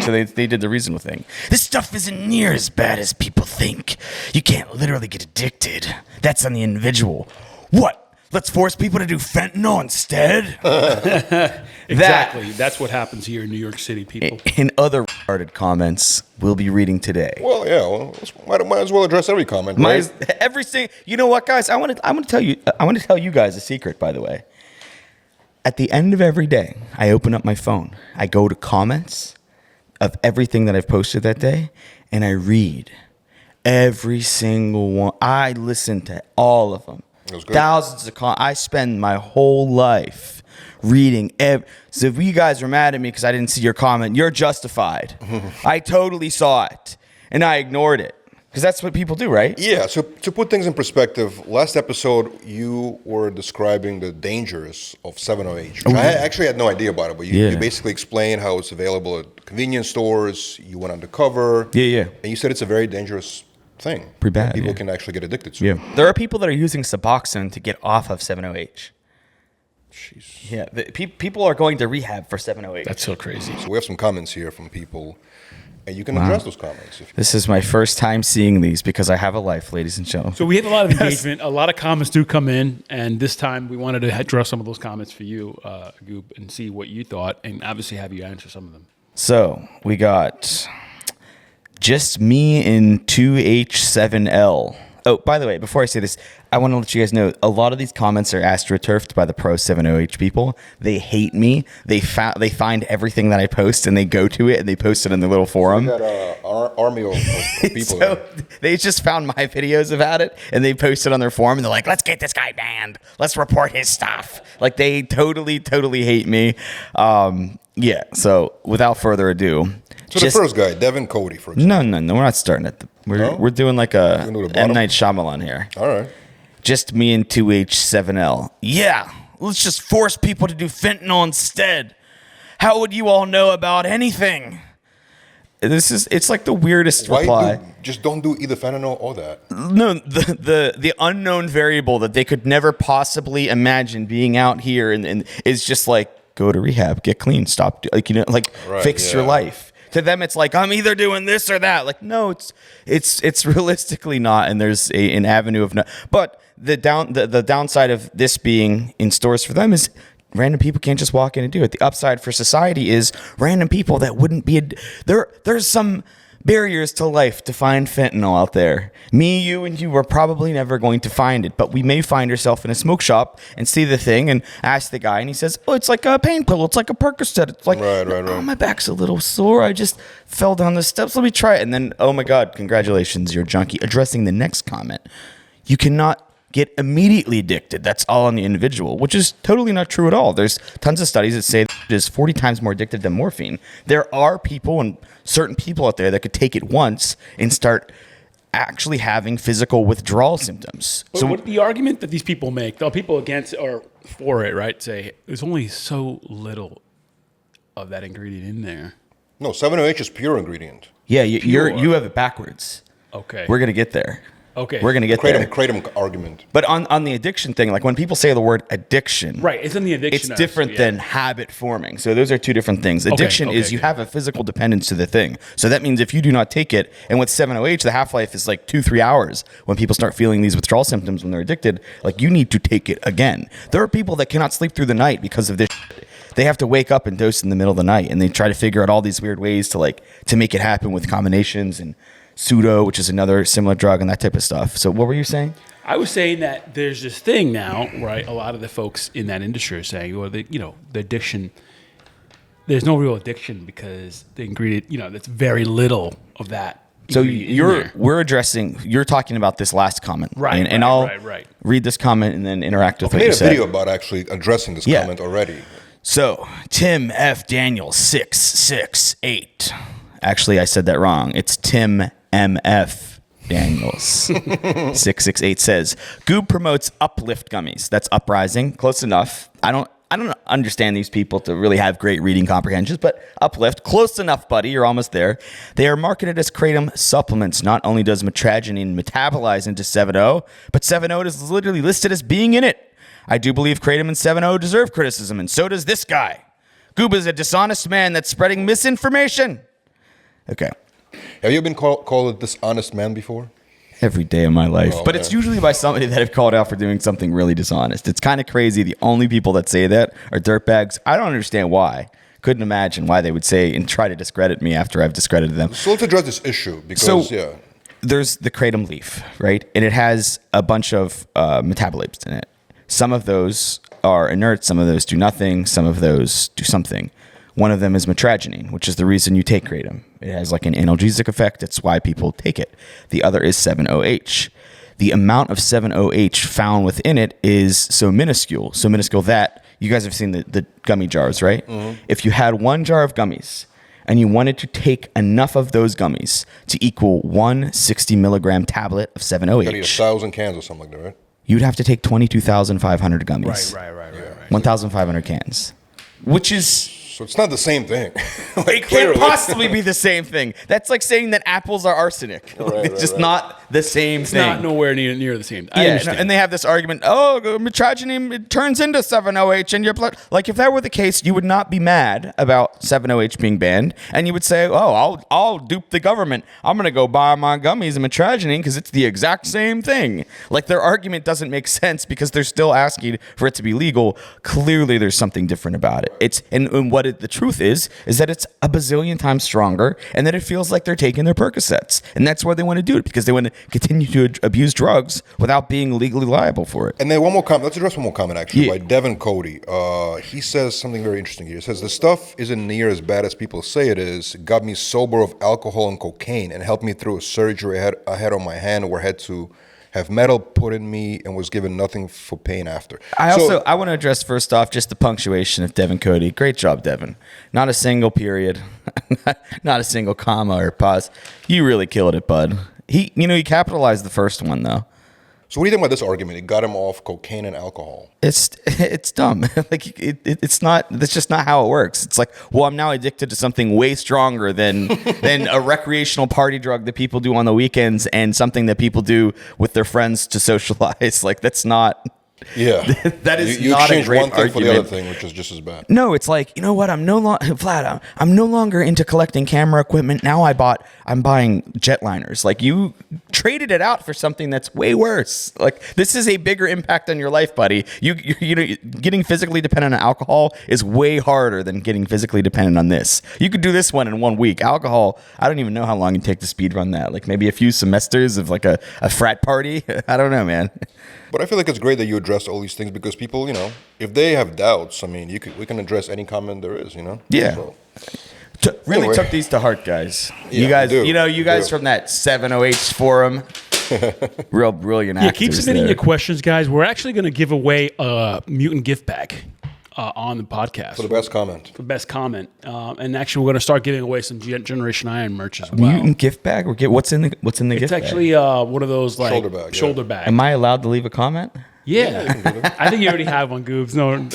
So they did the reasonable thing. This stuff isn't near as bad as people think. You can't literally get addicted. That's on the individual. What? Let's force people to do fentanyl instead? Exactly. That's what happens here in New York City, people. In other retarded comments we'll be reading today. Well, yeah. Well, might as well address every comment, right? Every single. You know what, guys? I want to tell you guys a secret, by the way. At the end of every day, I open up my phone. I go to comments of everything that I've posted that day, and I read every single one. I listen to all of them. Thousands of comments. I spend my whole life reading. So if you guys were mad at me because I didn't see your comment, you're justified. I totally saw it, and I ignored it. Because that's what people do, right? Yeah, so to put things in perspective, last episode you were describing the dangers of 7-OH. I actually had no idea about it, but you basically explained how it's available at convenience stores, you went undercover. Yeah. And you said it's a very dangerous thing. Pretty bad. People can actually get addicted to. Yeah. There are people that are using Suboxone to get off of 7-OH. Jeez. Yeah, people are going to rehab for 7-OH. That's so crazy. So we have some comments here from people, and you can address those comments. This is my first time seeing these because I have a life, ladies and gentlemen. So we have a lot of engagement. A lot of comments do come in, and this time we wanted to address some of those comments for you, Goob, and see what you thought, and obviously have you answer some of them. So we got just me in 2H7L. Oh, by the way, before I say this, I want to let you guys know a lot of these comments are astroturfed by the pro 7-OH people. They hate me. They find everything that I post and they go to it and they post it in their little forum. So we got an army of people. So they just found my videos about it and they posted on their forum and they're like, let's get this guy banned. Let's report his stuff. Like they totally hate me. Yeah. So without further ado. So the first guy, Devin Cody, for example. No. We're not starting at we're doing like a M. Night Shyamalan here. All right. Just me and 2H7L. Yeah, let's just force people to do fentanyl instead. How would you all know about anything? It's like the weirdest reply. Just don't do either fentanyl or that. No, the unknown variable that they could never possibly imagine being out here and is just like, go to rehab, get clean, stop, fix your life. To them, it's like, I'm either doing this or that. Like, no, it's realistically not, and there's an avenue of no. But the downside of this being in stores for them is random people can't just walk in and do it. The upside for society is random people that wouldn't be there's some barriers to life to find fentanyl out there. Me, you, and you are probably never going to find it, but we may find ourselves in a smoke shop and see the thing and ask the guy, and he says, oh, it's like a pain pill. It's like a Percocet. It's like, oh, my back's a little sore. I just fell down the steps. Let me try it. And then, oh my God, congratulations, you're a junkie. Addressing the next comment, you cannot get immediately addicted. That's all on the individual, which is totally not true at all. There's tons of studies that say it is 40 times more addictive than morphine. There are people and certain people out there that could take it once and start actually having physical withdrawal symptoms. But what the argument that these people make, the people against or for it, right, say there's only so little of that ingredient in there. No, 7-OH is pure ingredient. Yeah, you have it backwards. Okay. We're going to get there. Okay. We're going to get there. Kratom argument. But on the addiction thing, like when people say the word addiction. Right, it's in the addiction. It's different than habit forming. So those are two different things. Addiction is you have a physical dependence to the thing. So that means if you do not take it, and with 7-OH, the half-life is like 2-3 hours. When people start feeling these withdrawal symptoms when they're addicted, like you need to take it again. There are people that cannot sleep through the night because of this shit. They have to wake up and dose in the middle of the night, and they try to figure out all these weird ways to make it happen with combinations and pseudo, which is another similar drug, and that type of stuff. So what were you saying? I was saying that there's this thing now, right? A lot of the folks in that industry are saying, well, the addiction, there's no real addiction because the ingredient, that's very little of that. So you're talking about this last comment. Right. And I'll read this comment and then interact with what you said. I made a video about actually addressing this comment already. So Tim F. Daniel 668. Actually, I said that wrong. It's Tim M.F. Daniels 668 says, Goob promotes Uplift gummies. That's Uprising. Close enough. I don't understand these people to really have great reading comprehensions, but Uplift, close enough, buddy. You're almost there. They are marketed as Kratom supplements. Not only does metragenine metabolize into 7-O, but 7-O is literally listed as being in it. I do believe Kratom and 7-O deserve criticism, and so does this guy. Goob is a dishonest man that's spreading misinformation. Okay. Have you been called a dishonest man before? Every day of my life. Oh, but it's usually by somebody that I've called out for doing something really dishonest. It's kind of crazy. The only people that say that are dirtbags. I don't understand why. Couldn't imagine why they would say and try to discredit me after I've discredited them. So let's address this issue because, there's the kratom leaf, right? And it has a bunch of metabolites in it. Some of those are inert. Some of those do nothing. Some of those do something. One of them is metragenine, which is the reason you take kratom. It has like an analgesic effect. It's why people take it. The other is 7-OH. The amount of 7-OH found within it is so minuscule that you guys have seen the gummy jars, right? Mm-hmm. If you had one jar of gummies and you wanted to take enough of those gummies to equal one 60 milligram tablet of 7-OH. You gotta eat 1,000 cans or something like that, right? You'd have to take 22,500 gummies. Right. 1,500 cans, which is... So it's not the same thing. It can't possibly be the same thing. That's like saying that apples are arsenic. It's just not the same thing. It's not nowhere near the same. I Yeah, understand. and they have this argument, metragenine, it turns into 7-OH in your blood. Like, if that were the case, you would not be mad about 7-OH being banned, and you would say, I'll dupe the government. I'm going to go buy my gummies and metragenine because it's the exact same thing. Like, their argument doesn't make sense because they're still asking for it to be legal. Clearly, there's something different about it. And what the truth is that it's a bazillion times stronger and that it feels like they're taking their Percocets. And that's why they want to do it, because they want to continue to abuse drugs without being legally liable for it. And then one more comment. Let's address one more comment, actually, by Devin Cody. He says something very interesting here. He says, the stuff isn't near as bad as people say it is. It got me sober of alcohol and cocaine and helped me through a surgery I had on my hand where I had to have metal put in me and was given nothing for pain after. I want to address first off just the punctuation of Devin Cody. Great job, Devin. Not a single period, not a single comma or pause. You really killed it, bud. He capitalized the first one though. So what do you think about this argument? It got him off cocaine and alcohol. It's dumb. Like it's not. That's just not how it works. It's like, well, I'm now addicted to something way stronger than a recreational party drug that people do on the weekends and something that people do with their friends to socialize. Like that's not. Yeah, that is you not a change great one thing argument for the other thing, which is just as bad. No, it's like, you know what? I'm no longer into collecting camera equipment. Now I'm buying jetliners. Like you traded it out for something that's way worse. Like this is a bigger impact on your life, buddy. You know, getting physically dependent on alcohol is way harder than getting physically dependent on this. You could do this one in 1 week. Alcohol, I don't even know how long you take to speed run that. Like maybe a few semesters of like a frat party. I don't know, man. But I feel like it's great that you address all these things because people, if they have doubts, I mean, we can address any comment there is, Yeah. So, really took these to heart, guys. Yeah, you guys from that 7-OH forum, real brilliant actors. Yeah, keep submitting there. your questions, guys. We're actually going to give away a mutant gift bag on the podcast for the best comment. For the best comment, and actually, we're going to start giving away some Generation Iron merch as well. Mutant gift bag. What's in the gift bag? It's actually one of those like shoulder bag. Am I allowed to leave a comment? Yeah, I think you already have one, Goobs. No,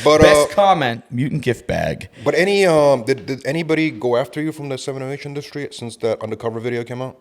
but best comment, mutant gift bag. But did anybody go after you from the 7-OH industry since that undercover video came out?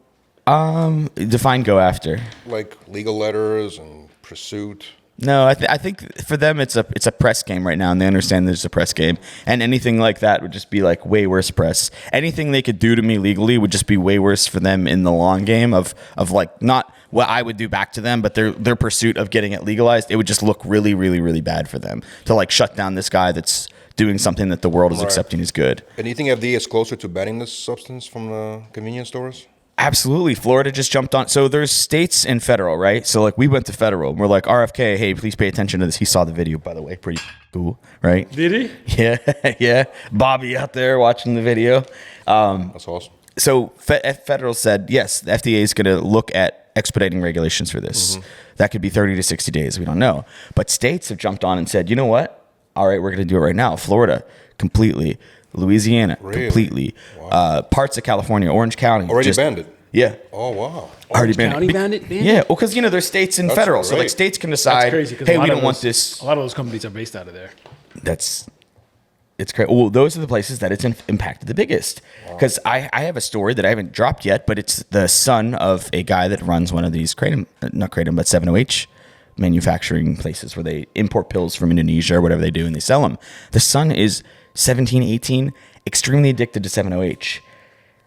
Define go after. Like legal letters and pursuit. No, I think for them it's a press game right now, and they understand there's a press game, and anything like that would just be like way worse press. Anything they could do to me legally would just be way worse for them in the long game of like not what I would do back to them, but their pursuit of getting it legalized. It would just look really, really, really bad for them to like shut down this guy that's doing something that the world is accepting is good. And do you think FDA is closer to banning this substance from the convenience stores? Absolutely. Florida just jumped on. So there's states and federal, right? So like we went to federal and we're like, RFK, hey, please pay attention to this. He saw the video, by the way. Pretty cool, right? Did he? Yeah. Yeah. Bobby out there watching the video. That's awesome. So federal said, yes, the FDA is going to look at expediting regulations for this. Mm-hmm. That could be 30 to 60 days. We don't know. But states have jumped on and said, you know what? All right, we're going to do it right now. Florida, completely. Louisiana, completely. Wow. Parts of California, Orange County. Already banned it? Yeah. Oh, wow. Already banned County it. Banned it? Yeah, well, because, there's states and federal. Great. So, like, states can decide, hey, we don't want this. A lot of those companies are based out of there. It's crazy. Well, those are the places that it's impacted the biggest. Because I have a story that I haven't dropped yet, but it's the son of a guy that runs one of these Kratom, not Kratom, but 7-OH manufacturing places where they import pills from Indonesia or whatever they do and they sell them. The son is 17, 18, extremely addicted to 7-OH.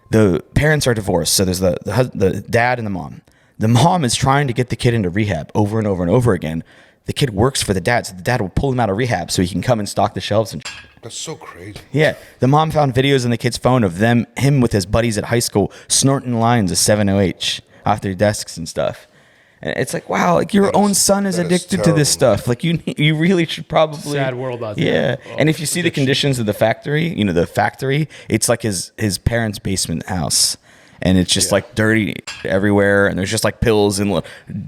the parents are divorced. So there's the dad and the mom. The mom is trying to get the kid into rehab over and over and over again. The kid works for the dad, so the dad will pull him out of rehab so he can come and stock the shelves and That's so crazy. Yeah. The mom found videos in the kid's phone of him with his buddies at high school snorting lines of 7-OH off their desks and stuff. And it's like, wow, like your own son is addicted to this stuff. Like you really should probably. Sad world out there. Yeah. And if you see the conditions of the factory, it's like his parents' basement house. And it's just like dirty everywhere. And there's just like pills in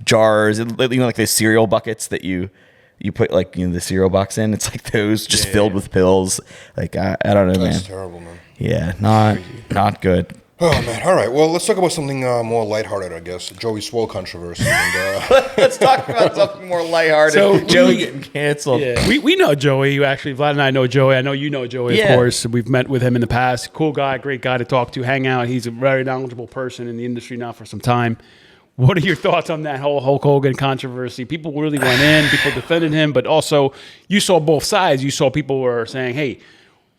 jars, like the cereal buckets that you put like, the cereal box in. It's like those just filled with pills. Like, I don't know, man. That's terrible, man. Yeah. Not good. Oh, man. All right. Well, let's talk about something more lighthearted, I guess. Joey Swoll controversy. And, Let's talk about something more lighthearted. So Joey getting canceled. Yeah, we know Joey. Actually, Vlad and I know Joey. I know you know Joey, of course. We've met with him in the past. Cool guy, great guy to talk to, hang out. He's a very knowledgeable person in the industry now for some time. What are your thoughts on that whole Hulk Hogan controversy? People really went in. People defended him. But also, you saw both sides. You saw people were saying, hey,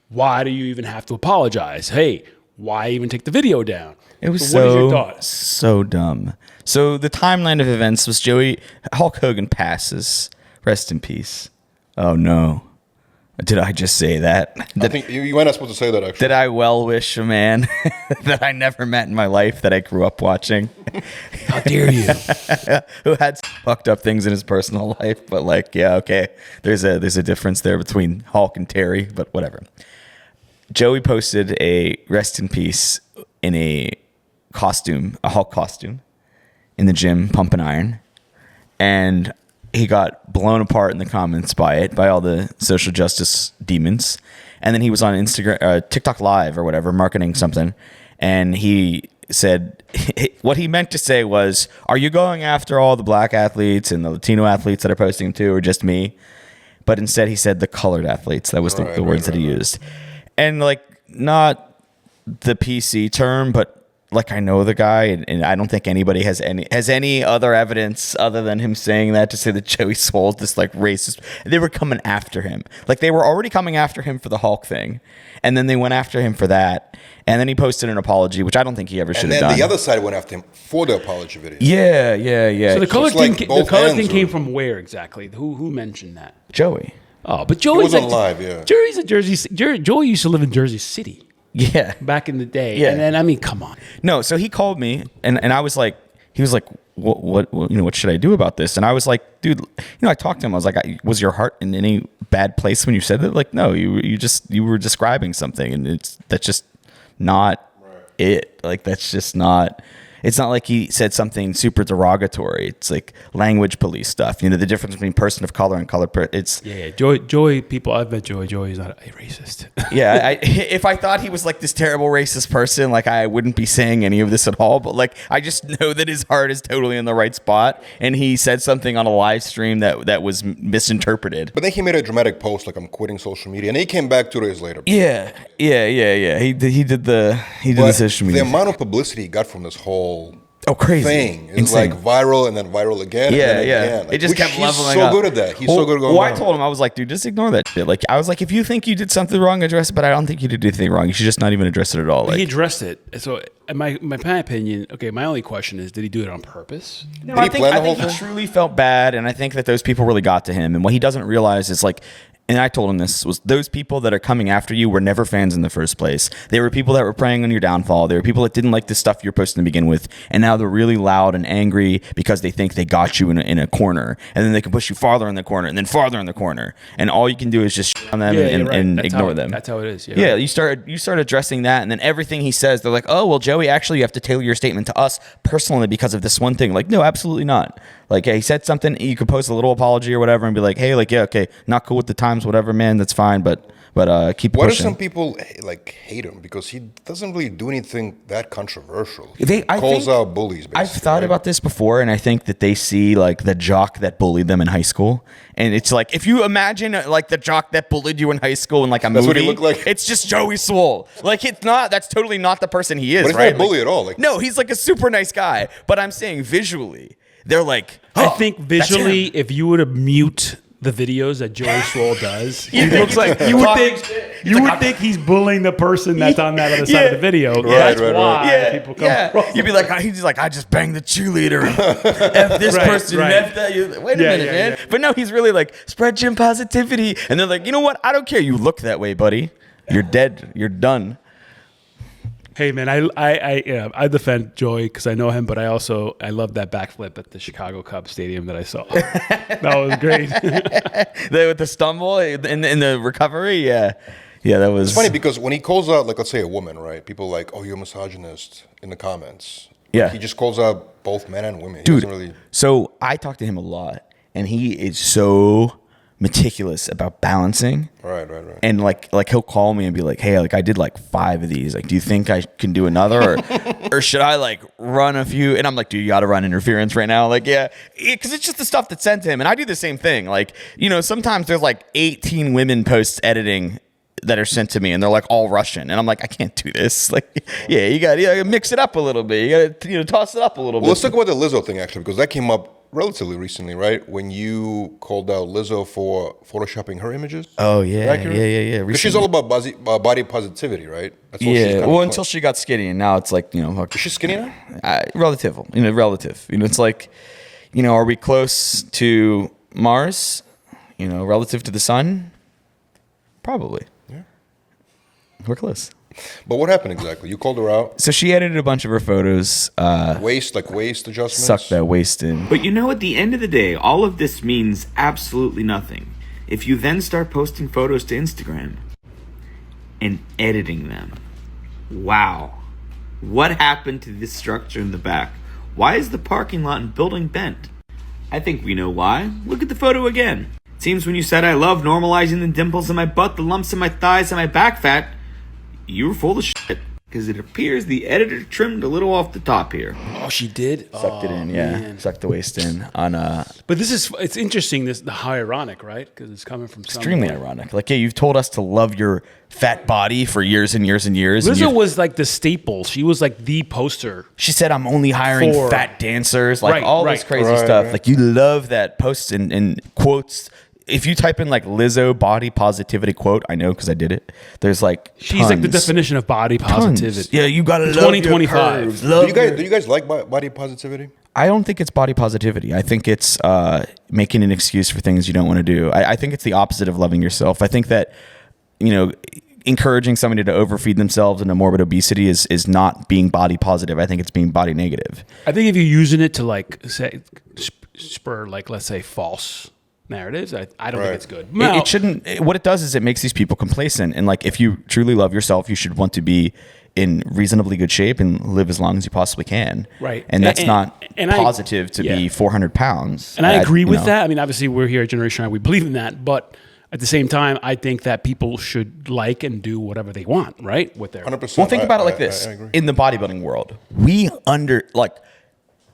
why do you even have to apologize? Hey, why even take the video down? It was so what is your thoughts? So dumb. So the timeline of events was Hulk Hogan passes. Rest in peace. Oh no. Did I just say that? I think you weren't supposed to say that, actually. Did I well wish a man that I never met in my life that I grew up watching? How dare you? Who had fucked up things in his personal life, but like, yeah, okay. There's a difference there between Hulk and Terry, but whatever. Joey posted a rest in peace in a Hulk costume, in the gym, pumping iron. And he got blown apart in the comments by all the social justice demons. And then he was on Instagram, TikTok Live or whatever, marketing something. And he said, what he meant to say was, are you going after all the black athletes and the Latino athletes that are posting too, or just me? But instead he said the colored athletes. That was the words that he used. And like, not the PC term, but like I know the guy, and I don't think anybody has any other evidence other than him saying that to say that Joey Swoll is this like racist. They were coming after him. Like they were already coming after him for the Hulk thing, and then they went after him for that, and then he posted an apology, which I don't think he ever should have done. And then the other side went after him for the apology video. Yeah. So the color like thing, both came from where exactly? Who mentioned that? Joey. Oh, but Joey's It was on live, yeah. Joey's a Joey used to live in Jersey City. Yeah. Back in the day. Yeah. And then, I mean, come on. No, so he called me, and I was like, he was like, what should I do about this? And I was like, dude, I talked to him. I was like, was your heart in any bad place when you said that? Like, no, you were describing something, and that's just not it. Like, that's just not. It's not like he said something super derogatory. It's like language police stuff. The difference between person of color and color. Joey, people, I've met Joey. Joey's not a racist. Yeah, if I thought he was like this terrible racist person, like I wouldn't be saying any of this at all. But like, I just know that his heart is totally in the right spot, and he said something on a live stream that was misinterpreted. But then he made a dramatic post like, I'm quitting social media, and he came back 2 days later. Yeah. He did the social media. The amount of publicity he got from this whole crazy thing is insane. like viral and then viral again. Yeah. Again. Like, It just kept leveling so up. good at that. He's so good at going I viral. told him, I was like, dude, just ignore that shit. Like, I was like, if you think you did something wrong, address it. But I don't think you did anything wrong. You should just not even address it at all. Like, he addressed it. So, in my opinion, okay, my only question is, did he do it on purpose? no, Did he plan the I think whole he thing? truly felt bad, and I think that those people really got to him. And what he doesn't realize is like, and I told him this, was those people that are coming after you were never fans in the first place. They were people that were preying on your downfall. They were people that didn't like the stuff you're posting to begin with. And now they're really loud and angry because they think they got you in a corner. And then they can push you farther in the corner and then farther in the corner. And all you can do is just shit on them and ignore them. That's how it is. Yeah, you start addressing that, and then everything he says, they're like, oh, well, Joey, actually, you have to tailor your statement to us personally because of this one thing. Like, no, absolutely not. Like, yeah, he said something, you could post a little apology or whatever and be like, hey, like, yeah, okay, not cool with the times, whatever, man, that's fine, but keep Why do pushing. some people like hate him? Because he doesn't really do anything that controversial. He I calls think- out bullies, basically. I've thought about this before, and I think that they see like the jock that bullied them in high school, and it's like if you imagine like the jock that bullied you in high school in like a That's movie, what he looked like? It's just Joey Swoll. Like it's not. That's totally not the person he is. But he's right? not a bully at all. Like, No, he's like a super nice guy. But I'm saying visually, they're like. I "Oh, think that's visually, him." if you were to mute the videos that Joey Swoll does, he looks like you would think he's bullying the person that's on that other side of the video. That's why people come. Yeah. You'd be like, he's like, I just banged the cheerleader. F this person. F that. You're like, wait a minute, man. But no, he's really like, spread gym positivity. And they're like, you know what? I don't care. You look that way, buddy. You're dead. You're done. Hey man, I defend Joey because I know him, but I love that backflip at the Chicago Cubs stadium that I saw. That was great. With the stumble in the recovery, yeah, that was. It's funny because when he calls out, like, let's say a woman, right? People are like, oh, you're a misogynist in the comments. Yeah, he just calls out both men and women. He dude. Really... So I talk to him a lot, and he is so meticulous about balancing. Right. And like he'll call me and be like, hey, like I did like 5 of these. Like, do you think I can do another, or should I like run a few? And I'm like, dude, you got to run interference right now. Like, yeah, because it's just the stuff that's sent to him, and I do the same thing. Like, you know, sometimes there's like 18 women posts editing that are sent to me, and they're like all Russian, and I'm like, I can't do this. Like, yeah, you got to mix it up a little bit. You got to toss it up a little bit. Let's talk about the Lizzo thing actually, because that came up relatively recently, right? When you called out Lizzo for photoshopping her images. Oh yeah, yeah. Because she's all about body positivity, right? That's what she's well, until she got skinny, and now it's like, you know, is she skinny now? Relative. You know, it's like, you know, are we close to Mars? You know, relative to the sun? Probably. Yeah, we're close. But what happened exactly? You called her out. So she edited a bunch of her photos. Waist adjustments. Suck that waist in. But you know, at the end of the day, all of this means absolutely nothing if you then start posting photos to Instagram and editing them. Wow. What happened to this structure in the back? Why is the parking lot and building bent? I think we know why. Look at the photo again. It seems when you said I love normalizing the dimples in my butt, the lumps in my thighs, and my back fat, you were full of shit, because it appears the editor trimmed a little off the top here. Oh, she did? Sucked it in, yeah. Man. Sucked the waist in on But it's interesting, how ironic, right? Because it's coming from extremely ironic. Like, yeah, you've told us to love your fat body for years and years and years. Lizzo was like the staple. She was like the poster. She said, I'm only hiring fat dancers, like all this crazy stuff. Right. Like, you love that post and quotes. If you type in like Lizzo body positivity quote, I know because I did it. There's like she's tons. Like the definition of body positivity. Tons. Yeah, you gotta love 2025. Do you guys like body positivity? I don't think it's body positivity. I think it's making an excuse for things you don't want to do. I think it's the opposite of loving yourself. I think that, you know, encouraging somebody to overfeed themselves into morbid obesity is not being body positive. I think it's being body negative. I think if you're using it to like say spur, like, let's say, false narratives, I don't think it's good. No. It shouldn't. What it does is it makes these people complacent, and like, if you truly love yourself, you should want to be in reasonably good shape and live as long as you possibly can. Right. And that's not positive to be 400 pounds. And I agree with that. I mean, obviously we're here at Generation I, we believe in that, but at the same time, I think that people should like and do whatever they want, right? With their 100%. Well, think about it like this. In the bodybuilding world,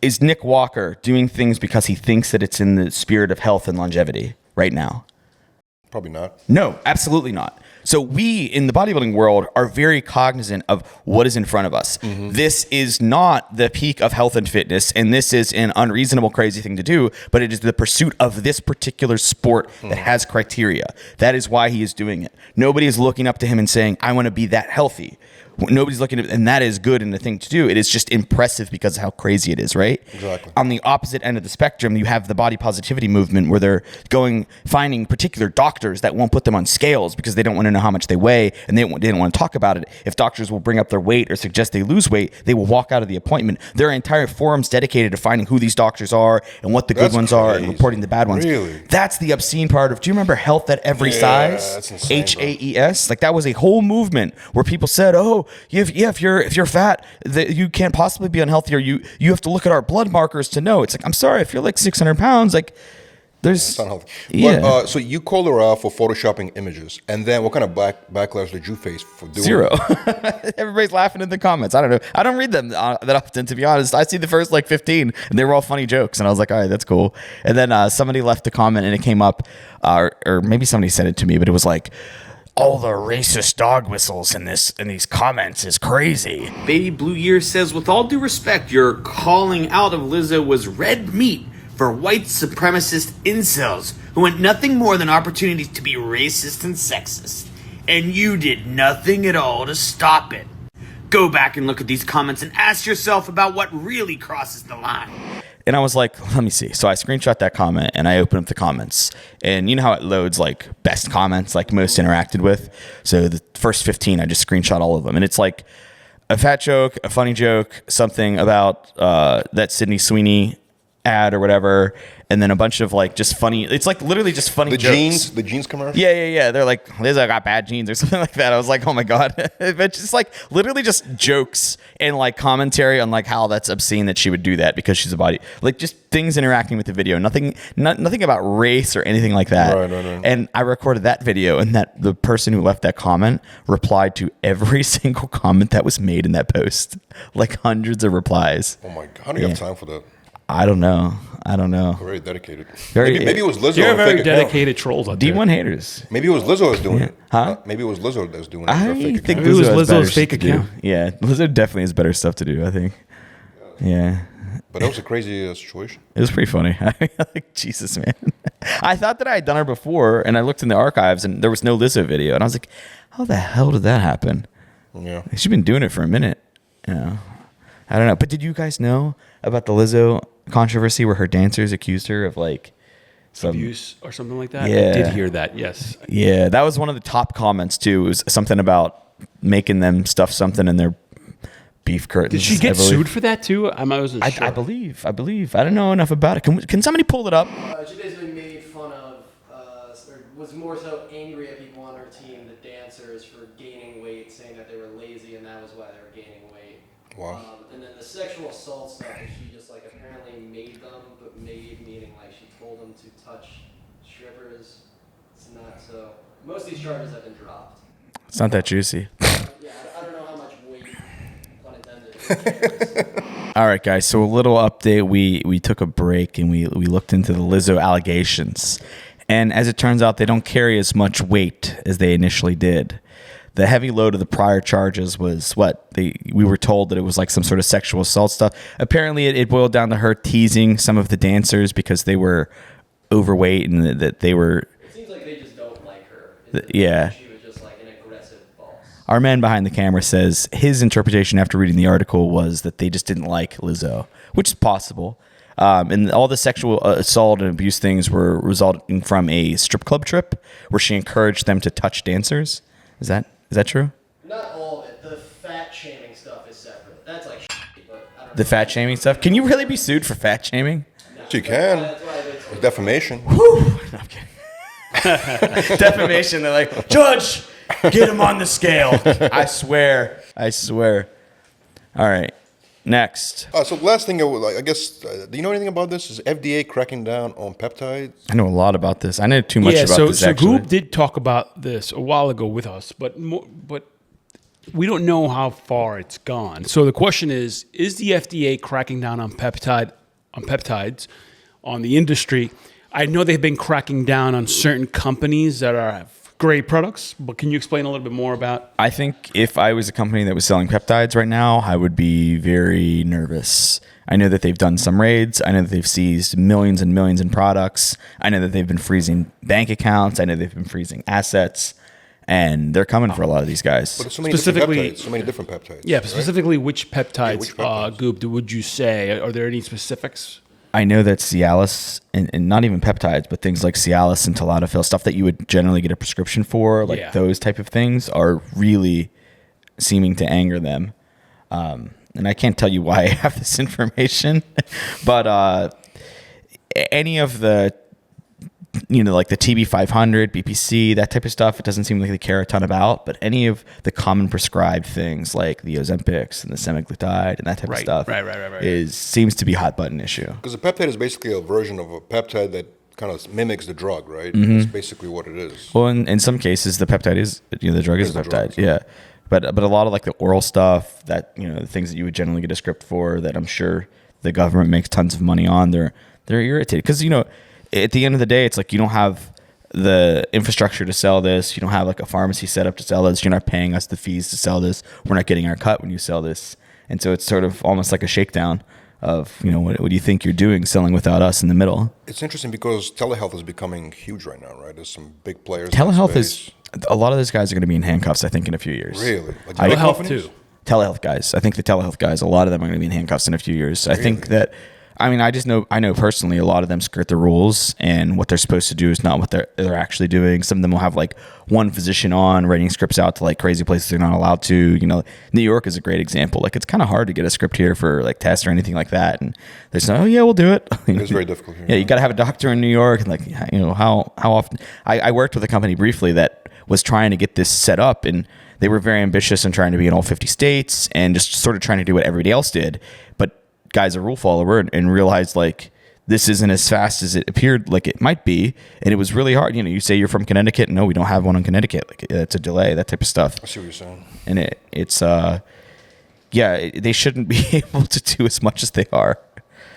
is Nick Walker doing things because he thinks that it's in the spirit of health and longevity right now? Probably not. No, absolutely not. So we in the bodybuilding world are very cognizant of what is in front of us. Mm-hmm. This is not the peak of health and fitness, and this is an unreasonable, crazy thing to do, but it is the pursuit of this particular sport that has criteria. That is why he is doing it. Nobody is looking up to him and saying, I want to be that healthy. Nobody's looking at it, and that is good and the thing to do. It is just impressive because of how crazy it is, right? Exactly. On the opposite end of the spectrum, you have the body positivity movement where they're finding particular doctors that won't put them on scales because they don't want to know how much they weigh, and they don't want to talk about it. If doctors will bring up their weight or suggest they lose weight, they will walk out of the appointment. There are entire forums dedicated to finding who these doctors are and what the good ones are and reporting the bad ones. Really? That's the obscene part of, do you remember Health at Every Size? That's insane, HAES? Like, that was a whole movement where people said, oh, if you're fat, you can't possibly be unhealthy, or you have to look at our blood markers to know. It's like, I'm sorry, if you're like 600 pounds, like, there's... It's unhealthy. Yeah. But, so you called her out for photoshopping images, and then what kind of backlash did you face for doing 0. Everybody's laughing in the comments. I don't know. I don't read them that often, to be honest. I see the first like 15, and they were all funny jokes, and I was like, all right, that's cool. And then somebody left a comment, and it came up, or maybe somebody said it to me, but it was like, all the racist dog whistles in these comments is crazy. Baby Blue Year says, with all due respect, your calling out of Lizzo was red meat for white supremacist incels who want nothing more than opportunities to be racist and sexist. And you did nothing at all to stop it. Go back and look at these comments and ask yourself about what really crosses the line. And I was like, let me see. So I screenshot that comment and I open up the comments. And you know how it loads like best comments, like most interacted with? So the first 15, I just screenshot all of them. And it's like a fat joke, a funny joke, something about that Sydney Sweeney ad or whatever, and then a bunch of like just funny. It's like literally just funny jokes. The jeans commercial. Yeah. They're like, Lizzo got bad jeans or something like that. I was like, oh my god, but just like literally just jokes and like commentary on like how that's obscene that she would do that because she's a body. Like just things interacting with the video. Nothing about race or anything like that. Right. And I recorded that video, and that the person who left that comment replied to every single comment that was made in that post, like hundreds of replies. Oh my god, how do you have time for that? I don't know. Very dedicated. Maybe it was Lizzo. You're on a very fake dedicated trolls out there. D1 haters. Maybe it was Lizzo that's doing it. Huh? Maybe it was Lizzo that's doing it. I on a fake think account. Maybe it was Lizzo has Lizzo's better fake shit to do. account. Yeah, Lizzo definitely has better stuff to do, I think. Yeah. But that was a crazy situation. It was pretty funny. Like, Jesus, man. I thought that I had done her before, and I looked in the archives, and there was no Lizzo video. And I was like, how the hell did that happen? Yeah. She's been doing it for a minute. Yeah. I don't know. But did you guys know about the Lizzo controversy where her dancers accused her of like some Abuse or something like that? Yeah. I did hear that, yes. Yeah, that was one of the top comments too. It was something about making them stuff something in their beef curtains. Did she get I believe. sued for that too? I wasn't sure. I believe. I don't know enough about it. Can somebody pull it up? She basically made fun of, or was more so angry at people on her team, the dancers, for gaining weight, saying that they were lazy and that was why they were gaining weight. Wow. And then the sexual assault stuff, is she just like apparently made them, but made meaning like she told them to touch strippers. It's not so. Most of these charges have been dropped. It's not that juicy. Yeah, I don't know how much weight, pun intended. All right, guys. So a little update. We took a break and we looked into the Lizzo allegations, and as it turns out, they don't carry as much weight as they initially did. The heavy load of the prior charges was we were told that it was like some sort of sexual assault stuff. Apparently, it boiled down to her teasing some of the dancers because they were overweight and that they were. It seems like they just don't like her. Yeah. She was just like an aggressive boss. Our man behind the camera says his interpretation after reading the article was that they just didn't like Lizzo, which is possible. And all the sexual assault and abuse things were resulting from a strip club trip where she encouraged them to touch dancers. Is that true? Not all of it. The fat shaming stuff is separate. That's like shit, but I don't know. The fat shaming stuff? Can you really be sued for fat shaming? She can. That's why it's Defamation. No, I'm kidding. Defamation. They're like, Judge, get him on the scale. I swear. All right. Next. So the last thing, I guess, do you know anything about this? Is FDA cracking down on peptides? I know a lot about this. I know too much about this, so actually. Goob did talk about this a while ago with us, but we don't know how far it's gone. So the question is the FDA cracking down on peptides, on the industry? I know they've been cracking down on certain companies that have great products, but can you explain a little bit more about? I think if I was a company that was selling peptides right now, I would be very nervous. I know that they've done some raids. I know that they've seized millions and millions in products. I know that they've been freezing bank accounts. I know they've been freezing assets. And they're coming for a lot of these guys. But there's so many different peptides. Yeah, right? specifically which peptides, which peptides? Goob, would you say? Are there any specifics? I know that Cialis, and not even peptides, but things like Cialis and Tadalafil, stuff that you would generally get a prescription for, like those type of things, are really seeming to anger them. And I can't tell you why I have this information, but any of the, like the TB500, BPC, that type of stuff, it doesn't seem like they care a ton about. But any of the common prescribed things like the Ozempics and the semaglutide and that type of stuff seems to be a hot button issue. Because a peptide is basically a version of a peptide that kind of mimics the drug, right? That's basically what it is. Well, in some cases, the peptide is, the drug is a peptide. Yeah. But a lot of like the oral stuff that, the things that you would generally get a script for that I'm sure the government makes tons of money on, they're irritated. Because, at the end of the day, it's like you don't have the infrastructure to sell this. You don't have like a pharmacy set up to sell this. You're not paying us the fees to sell this. We're not getting our cut when you sell this. And so it's sort of almost like a shakedown of what do you think you're doing selling without us in the middle? It's interesting because telehealth is becoming huge right now, right? There's some big players. Telehealth is a lot of those guys are going to be in handcuffs, I think, in a few years. Really? Like telehealth too. Telehealth guys. I think the telehealth guys, a lot of them are going to be in handcuffs in a few years. Really? I think that. I mean, I know personally a lot of them skirt the rules, and what they're supposed to do is not what they're actually doing. Some of them will have like one physician on writing scripts out to like crazy places they're not allowed to. New York is a great example. Like, it's kind of hard to get a script here for like tests or anything like that. And there's no, oh yeah, we'll do it. It's very difficult here. Yeah, you got to have a doctor in New York, and like how often. I worked with a company briefly that was trying to get this set up, and they were very ambitious in trying to be in all 50 states and just sort of trying to do what everybody else did, but guy's a rule follower and realized like this isn't as fast as it appeared like it might be, and it was really hard. You say you're from Connecticut, no, we don't have one in Connecticut. Like, it's a delay, that type of stuff. I see what you're saying. And it's they shouldn't be able to do as much as they are.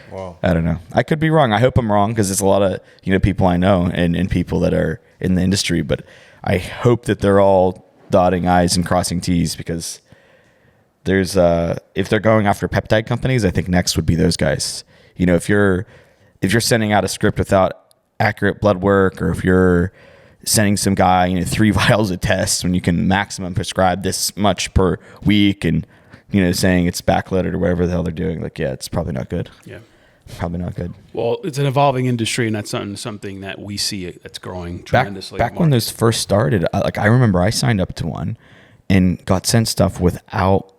Wow. I don't know. I could be wrong. I hope I'm wrong, because there's a lot of people I know and people that are in the industry, but I hope that they're all dotting I's and crossing T's, because there's if they're going after peptide companies, I think next would be those guys. If you're sending out a script without accurate blood work, or if you're sending some guy 3 vials of tests when you can maximum prescribe this much per week, and saying it's backloaded or whatever the hell they're doing, like, yeah, it's probably not good. Yeah, probably not good. Well, it's an evolving industry, and that's something that we see that's growing tremendously. Back when those first started, I remember I signed up to one and got sent stuff without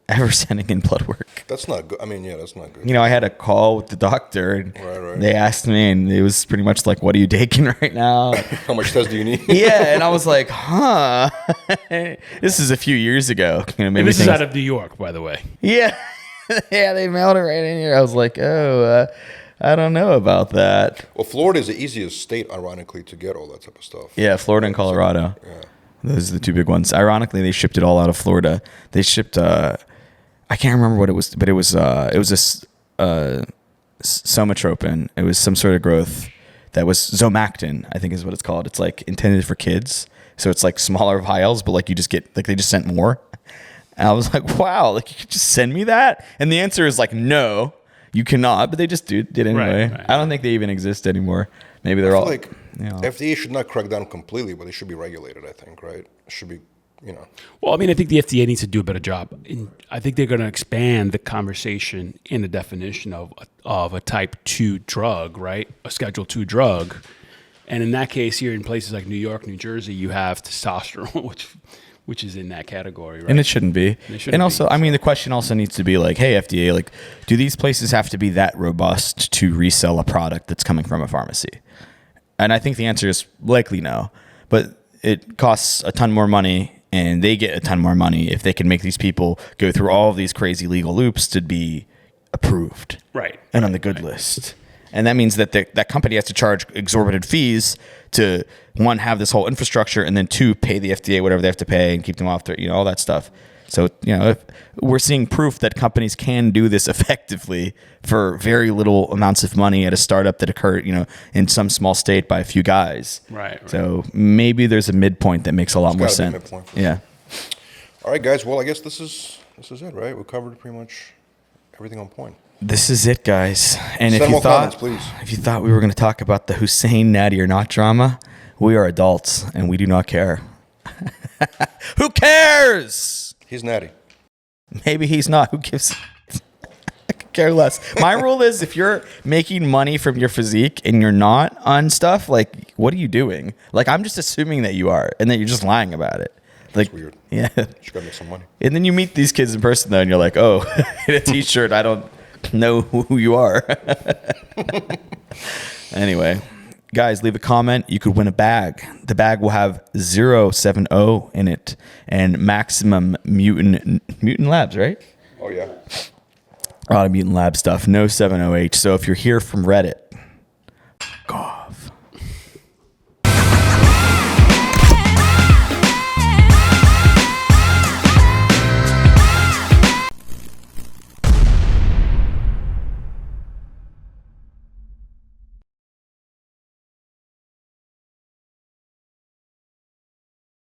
ever sending in blood work. That's not good. I mean, yeah, that's not good. I had a call with the doctor, and right. They asked me, and it was pretty much like, what are you taking right now? How much test do you need? Yeah, and I was like, huh. This is a few years ago. Maybe this is out of New York, by the way. Yeah. Yeah, they mailed it right in here. I was like, I don't know about that. Well, Florida is the easiest state, ironically, to get all that type of stuff. Yeah, Florida and Colorado. Yeah. Those are the two big ones. Ironically, they shipped it all out of Florida. They shipped... I can't remember what it was, but it was somatropin. It was some sort of growth that was Zomactin, I think is what it's called. It's like intended for kids, so it's like smaller vials, but like you just get like they just sent more. And I was like, wow, like you could just send me that? And the answer is like, no, you cannot. But they just did anyway. Right. I don't think they even exist anymore. Maybe they're all like FDA should not crack down completely, but they should be regulated. I think, right? It should be. Well, I mean, I think the FDA needs to do a better job. I think they're going to expand the conversation in the definition of a type 2 drug, right? A Schedule 2 drug. And in that case, here in places like New York, New Jersey, you have testosterone, which is in that category, right? And it shouldn't be. And also, I mean, the question also needs to be like, hey, FDA, like, do these places have to be that robust to resell a product that's coming from a pharmacy? And I think the answer is likely no. But it costs a ton more money, and they get a ton more money if they can make these people go through all of these crazy legal loops to be approved, right, and on the good list. And that means that that company has to charge exorbitant fees to, one, have this whole infrastructure, and then 2, pay the FDA whatever they have to pay and keep them off their, all that stuff. So, if we're seeing proof that companies can do this effectively for very little amounts of money at a startup that occurred, in some small state by a few guys. Right. So maybe there's a midpoint that makes a lot more sense. Yeah. All right, guys. Well, I guess this is it, right? We covered pretty much everything on point. This is it, guys. And Send more comments, please. If you thought we were going to talk about the Hussein natty or not drama, we are adults and we do not care. Who cares? He's natty. Maybe he's not. Who gives? I could care less. My rule is, if you're making money from your physique and you're not on stuff, like, what are you doing? Like, I'm just assuming that you are, and that you're just lying about it. Like, that's weird. Yeah. You gotta make some money. And then you meet these kids in person, though, and you're like, oh, in a t-shirt, I don't know who you are. Anyway. Guys, leave a comment. You could win a bag. The bag will have 070 in it and maximum mutant labs, right? Oh, yeah. A lot of mutant lab stuff. No 70H. So if you're here from Reddit, God.